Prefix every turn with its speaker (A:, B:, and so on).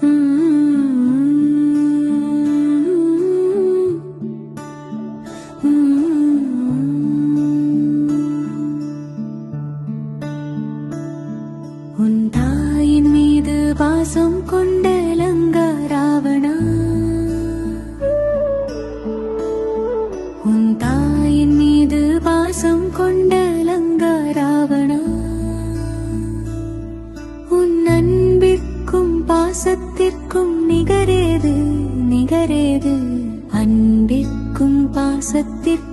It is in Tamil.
A: உன் தாயின் மீது பாசம் கொண்ட லங்கா ராவணா, உன் தாயின் மீது பாசம் கொண்ட லங்கா ராவணா, உன் அன்பிற்கும் பாசத்திற்கும் நிகரேது நிகரேது, அன்பிற்கும் பாசத்திற்கும்